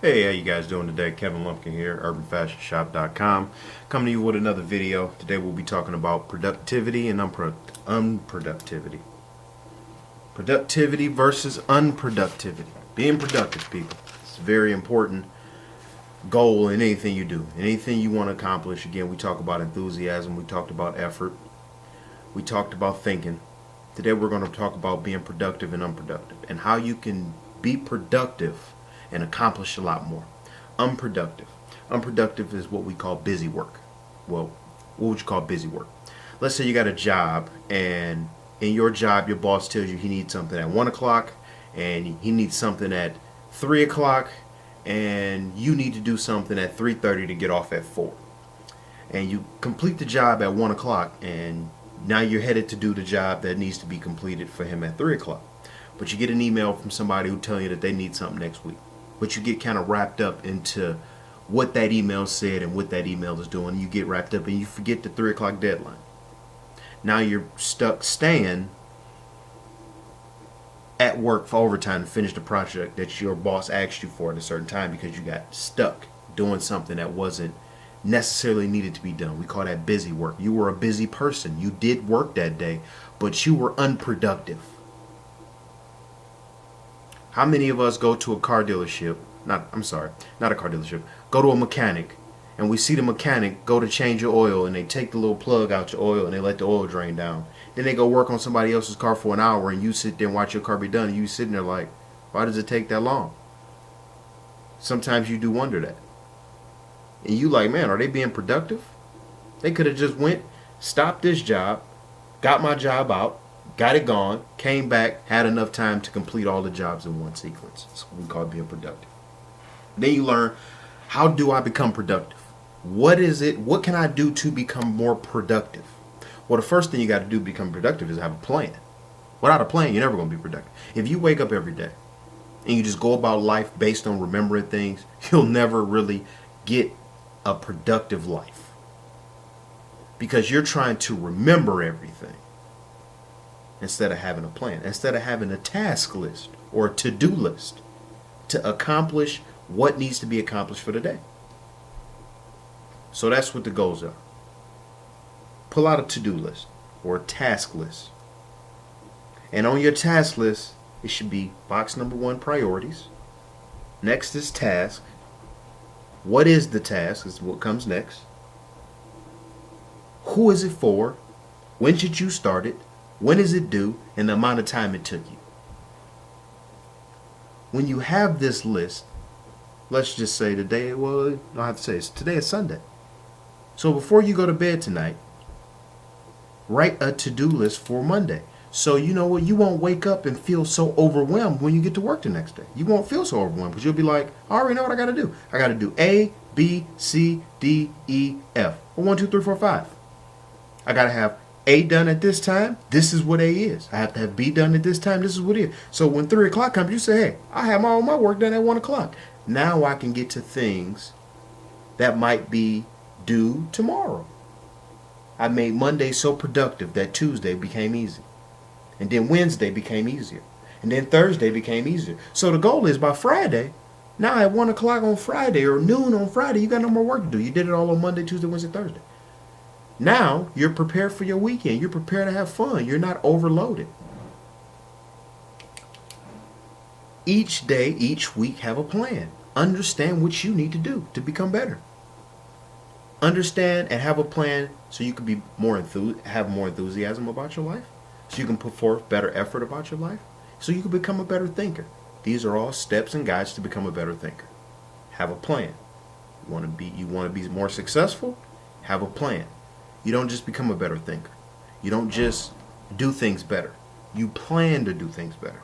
Hey, how you guys doing today? Kevin Lumpkin here, urbanfashionshop.com, coming to you with another video. Today we'll be talking about productivity and unproductivity. Productivity versus unproductivity. Being productive, people. It's a very important goal in anything you do. Anything you want to accomplish. Again, we talk about enthusiasm. We talked about effort. We talked about thinking. Today we're going to talk about being productive and unproductive and how you can be productive and accomplish a lot more. Unproductive. Unproductive is what we call busy work. Well, what would you call busy work? Let's say you got a job, and in your job, your boss tells you he needs something at 1 o'clock, and he needs something at 3 o'clock, and you need to do something at 3:30 to get off at 4. And you complete the job at 1 o'clock, and now you're headed to do the job that needs to be completed for him at 3 o'clock. But you get an email from somebody who tells you that they need something next week. But you get kind of wrapped up into what that email said and what that email is doing. You get wrapped up and you forget the 3 o'clock deadline. Now you're stuck staying at work for overtime to finish the project that your boss asked you for at a certain time because you got stuck doing something that wasn't necessarily needed to be done. We call that busy work. You were a busy person. You did work that day, but you were unproductive. How many of us go to a car dealership, not a car dealership, go to a mechanic, and we see the mechanic go to change your oil, and they take the little plug out your oil, and they let the oil drain down. Then they go work on somebody else's car for an hour, and you sit there and watch your car be done, and you sitting there like, why does it take that long? Sometimes you do wonder that. And you like, man, are they being productive? They could have just went, stopped this job, got my job out, got it gone, came back, had enough time to complete all the jobs in one sequence. That's what we call being productive. Then you learn, how do I become productive? What is it? What can I do to become more productive? Well, the first thing you got to do to become productive is have a plan. Without a plan, you're never going to be productive. If you wake up every day and you just go about life based on remembering things, you'll never really get a productive life. Because you're trying to remember everything instead of having a plan, instead of having a task list or a to-do list to accomplish what needs to be accomplished for the day. So that's what the goals are. Pull out a to-do list or a task list. And on your task list, it should be box number 1, priorities. Next is task. What is the task is what comes next. Who is it for? When should you start it? When is it due? And the amount of time it took you. When you have this list, let's just say today, well, I don't have to say it's today is Sunday. So before you go to bed tonight, write a to-do list for Monday. So you know what, you won't wake up and feel so overwhelmed when you get to work the next day. You won't feel so overwhelmed because you'll be like, I already know what I got to do. I got to do A, B, C, D, E, F. Or 1, 2, 3, 4, 5. I got to have A done at this time. This is what A is. I have to have B done at this time. This is what it is. So when 3 o'clock comes, you say, hey, I have all my work done at 1 o'clock. Now I can get to things that might be due tomorrow. I made Monday so productive that Tuesday became easy. And then Wednesday became easier. And then Thursday became easier. So the goal is by Friday, now at 1 o'clock on Friday or noon on Friday, you got no more work to do. You did it all on Monday, Tuesday, Wednesday, Thursday. Now you're prepared for your weekend. You're prepared to have fun. You're not overloaded. Each day, each week, have a plan. Understand what you need to do to become better. Understand and have a plan so you can be have more enthusiasm about your life. So you can put forth better effort about your life. So you can become a better thinker. These are all steps and guides to become a better thinker. Have a plan. You want to be more successful? Have a plan. You don't just become a better thinker. You don't just do things better. You plan to do things better.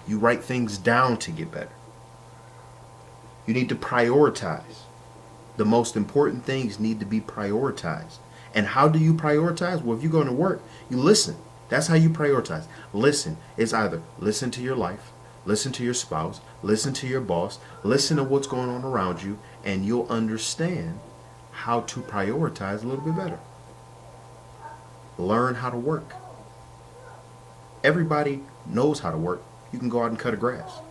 You write things down to get better. You need to prioritize. The most important things need to be prioritized. And how do you prioritize? Well, if you're going to work, you listen. That's how you prioritize. Listen. It's either listen to your life, listen to your spouse, listen to your boss, listen to what's going on around you, and you'll understand how to prioritize a little bit better. Learn how to work. Everybody knows how to work. You can go out and cut a grass.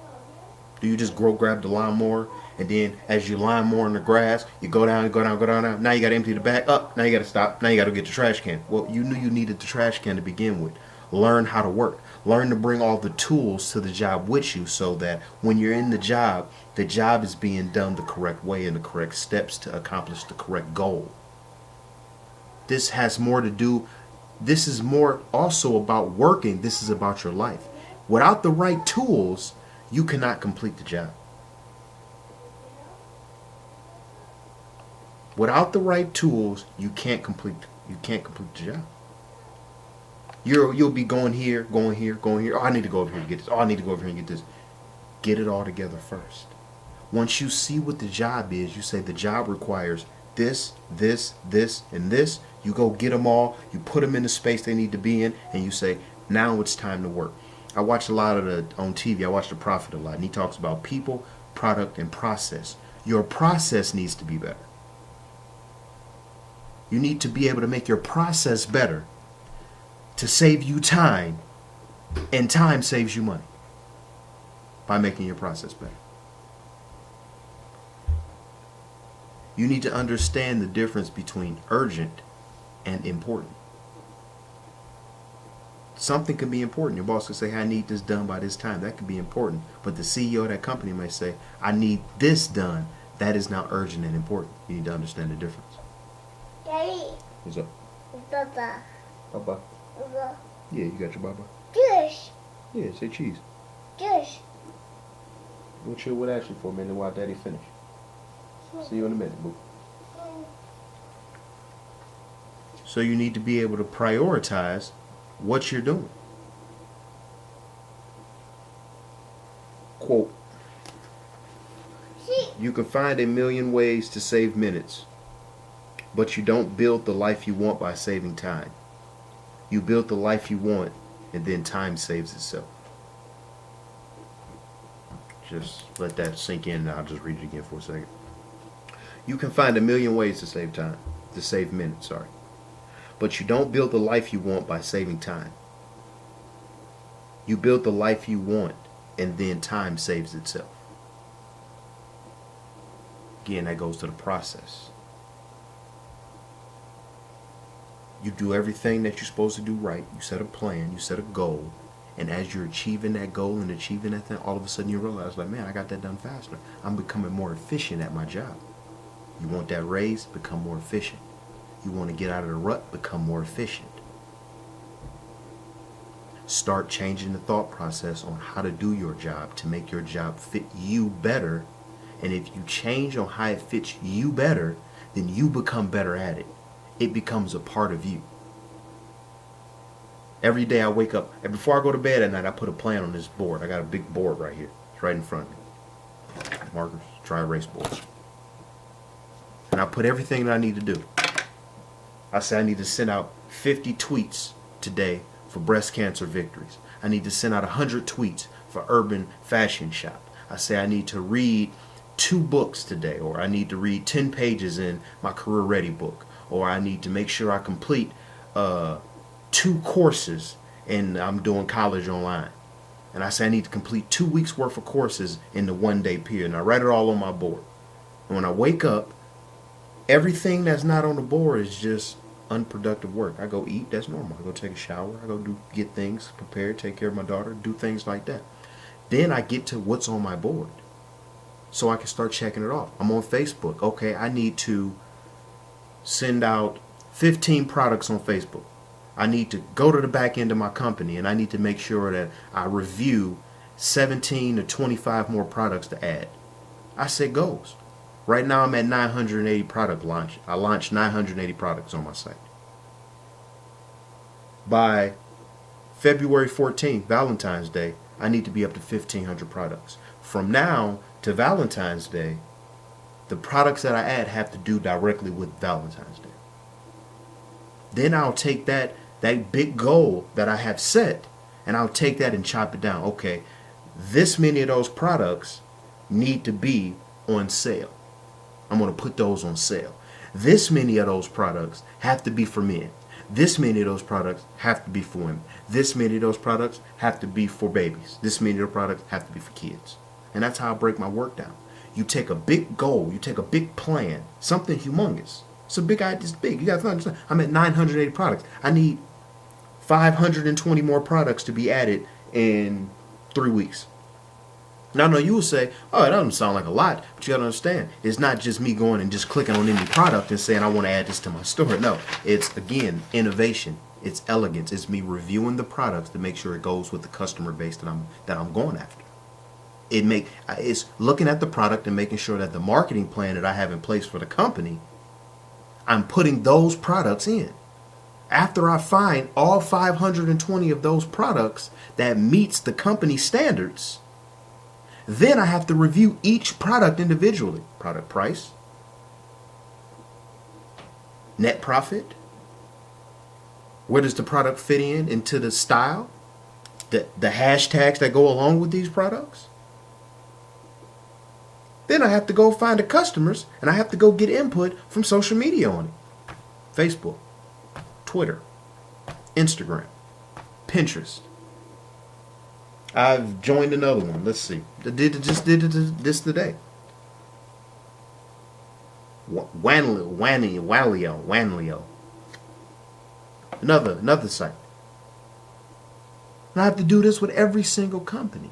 Do you just grab the lawnmower And then as you line more in the grass, you go down, go down, go down, down. Now you got to empty the bag up. Now you got to stop. Now you got to get the trash can. Well, you knew you needed the trash can to begin with. Learn how to work. Learn to bring all the tools to the job with you so that when you're in the job is being done the correct way and the correct steps to accomplish the correct goal. This has more to do, this is more also about working. This is about your life. Without the right tools, you cannot complete the job. Without the right tools, you can't complete the job. You'll be going here, going here, going here. Oh, I need to go over here to get this. Oh, I need to go over here and get this. Get it all together first. Once you see what the job is, you say the job requires this, this, this, and this. You go get them all. You put them in the space they need to be in, and you say, now it's time to work. I watch a lot of on TV. I watch The Prophet a lot, and he talks about people, product, and process. Your process needs to be better. You need to be able to make your process better to save you time, and time saves you money by making your process better. You need to understand the difference between urgent and important. Something can be important. Your boss could say, hey, I need this done by this time. That could be important. But the CEO of that company might say, I need this done. That is now urgent and important. You need to understand the difference. Daddy. What's up? Baba. Baba. Baba. Yeah, you got your baba. Cheese. Yeah, say cheese. Cheese. We'll chill with Ashley for a minute while Daddy finish. See you in a minute, boo. So you need to be able to prioritize what you're doing. Quote, you can find a million ways to save minutes, but you don't build the life you want by saving time. You build the life you want, and then time saves itself. Just let that sink in, and I'll just read it again for a second. You can find a million ways to save time, to save minutes, sorry. But you don't build the life you want by saving time. You build the life you want, and then time saves itself. Again, that goes to the process. You do everything that you're supposed to do right. You set a plan, you set a goal, and as you're achieving that goal and achieving that thing, all of a sudden you realize, like, man, I got that done faster. I'm becoming more efficient at my job. You want that raise? Become more efficient. You want to get out of the rut? Become more efficient. Start changing the thought process on how to do your job to make your job fit you better. And if you change on how it fits you better, then you become better at it. It becomes a part of you. Every day I wake up, and before I go to bed at night, I put a plan on this board. I got a big board right here. It's right in front of me. Markers, dry erase board. And I put everything that I need to do. I say I need to send out 50 tweets today for breast cancer victories. I need to send out 100 tweets for Urban Fashion Shop. I say I need to read 2 books today, or I need to read 10 pages in my Career Ready book, or I need to make sure I complete 2 courses, and I'm doing college online. And I say I need to complete 2 weeks worth of courses in the 1-day period. And I write it all on my board. And when I wake up, everything that's not on the board is just unproductive work. I go eat, that's normal. I go take a shower, I go get things prepared, take care of my daughter, do things like that. Then I get to what's on my board, so I can start checking it off. I'm on Facebook. Okay, I need to send out 15 products on Facebook. I need to go to the back end of my company, and I need to make sure that I review 17 to 25 more products to add. I set goals. Right now I'm at 980 product launch. I launched 980 products on my site. By February 14th, Valentine's Day, I need to be up to 1,500 products. From now to Valentine's Day, the products that I add have to do directly with Valentine's Day. Then I'll take that big goal that I have set, and I'll take that and chop it down. Okay, this many of those products need to be on sale. I'm going to put those on sale. This many of those products have to be for men. This many of those products have to be for women. This many of those products have to be for babies. This many of the products have to be for kids. And that's how I break my work down. You take a big goal, you take a big plan, something humongous. It's a big idea, it's big. You got to understand. I'm at 980 products. I need 520 more products to be added in 3 weeks. Now, I know you will say, oh, that doesn't sound like a lot, but you got to understand, it's not just me going and just clicking on any product and saying, I want to add this to my store. No, it's, again, innovation. It's elegance. It's me reviewing the products to make sure it goes with the customer base that I'm going after. It's looking at the product and making sure that the marketing plan that I have in place for the company, I'm putting those products in. After I find all 520 of those products that meets the company standards, then I have to review each product individually. Product price, net profit, where does the product fit into the style, the hashtags that go along with these products. Then I have to go find the customers and I have to go get input from social media on it. Facebook, Twitter, Instagram, Pinterest. I've joined another one. Let's see. Just did this today. Wanlio. Another site. And I have to do this with every single company.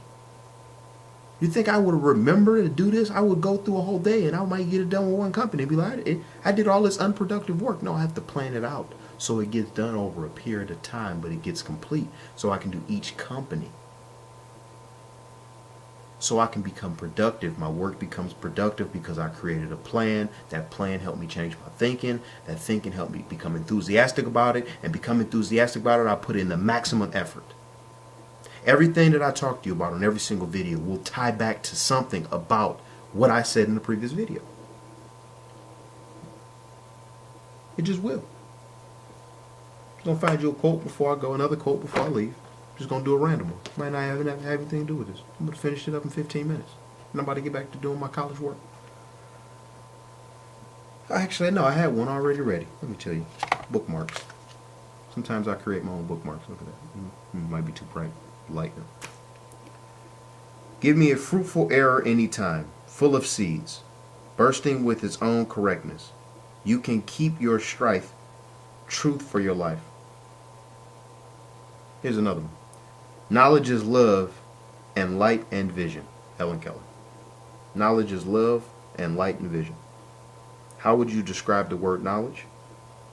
You think I would remember to do this? I would go through a whole day and I might get it done with one company and be like, I did all this unproductive work. No, I have to plan it out so it gets done over a period of time, but it gets complete so I can do each company. So I can become productive. My work becomes productive because I created a plan. That plan helped me change my thinking. That thinking helped me become enthusiastic about it. And become enthusiastic about it, I put in the maximum effort. Everything that I talk to you about on every single video will tie back to something about what I said in the previous video. It just will. I'm going to find you a quote before I go, another quote before I leave. I'm just going to do a random one. Might not have anything to do with this. I'm going to finish it up in 15 minutes. And I'm about to get back to doing my college work. Actually, no, I had one already ready. Let me tell you. Bookmarks. Sometimes I create my own bookmarks. Look at that. It might be too bright. Light. Give me a fruitful error anytime, full of seeds, bursting with its own correctness. You can keep your strife, truth for your life. Here's another one. Knowledge is love and light and vision. Helen Keller. Knowledge is love and light and vision. How would you describe the word knowledge?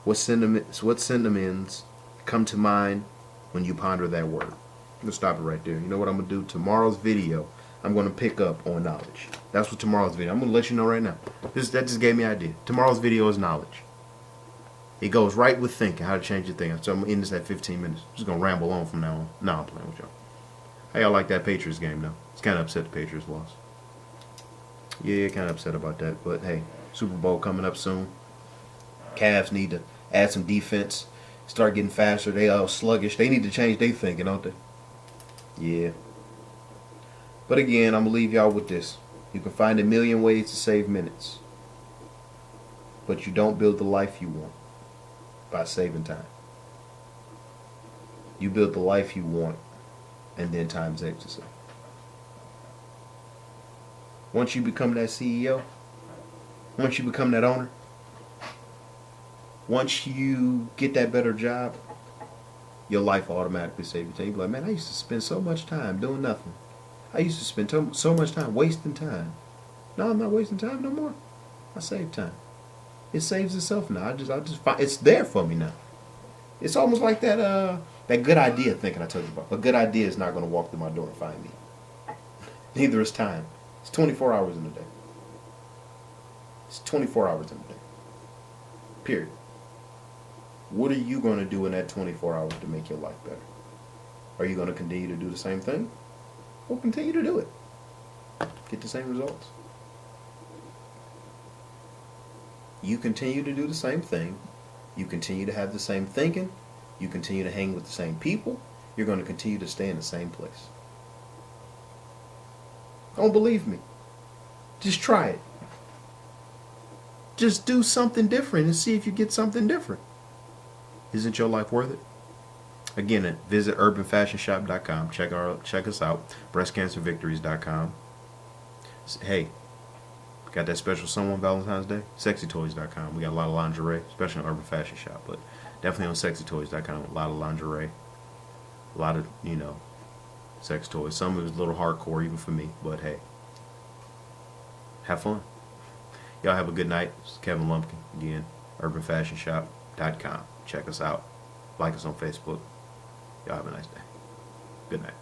What sentiments come to mind when you ponder that word? I'm going to stop it right there. You know what I'm going to do? Tomorrow's video, I'm going to pick up on knowledge. That's what tomorrow's video. I'm going to let you know right now. That just gave me an idea. Tomorrow's video is knowledge. It goes right with thinking, how to change your thinking. So I'm going to end this at 15 minutes. I'm just going to ramble on from now on. No, I'm playing with y'all. How y'all like that Patriots game, though? It's kind of upset the Patriots lost. Yeah, kind of upset about that. But, hey, Super Bowl coming up soon. Cavs need to add some defense. Start getting faster. They all sluggish. They need to change their thinking, don't they? Yeah. But again, I'm going to leave y'all with this. You can find a million ways to save minutes. But you don't build the life you want by saving time. You build the life you want, and then time saves itself. Once you become that CEO, once you become that owner, once you get that better job, your life will automatically save you time. You'll be like, man, I used to spend so much time doing nothing. I used to spend so much time wasting time. No, I'm not wasting time no more. I save time. It saves itself now. I just find it's there for me now. It's almost like that good idea thinking I told you about. A good idea is not going to walk through my door and find me. Neither is time. It's 24 hours in a day. It's 24 hours in a day. Period. What are you going to do in that 24 hours to make your life better? Are you going to continue to do the same thing? Well, continue to do it. Get the same results. You continue to do the same thing. You continue to have the same thinking. You continue to hang with the same people. You're going to continue to stay in the same place. Don't believe me. Just try it. Just do something different and see if you get something different. Isn't your life worth it? Again, visit urbanfashionshop.com. Check us out. Breastcancervictories.com. Hey, Got that special someone Valentine's Day? Sexytoys.com. We got a lot of lingerie, especially in Urban Fashion Shop, but definitely on sexytoys.com. A lot of lingerie, a lot of, sex toys. Some of it was a little hardcore even for me, but hey, have fun. Y'all have a good night. It's Kevin Lumpkin again, urbanfashionshop.com. Check us out. Like us on Facebook. Y'all have a nice day. Good night.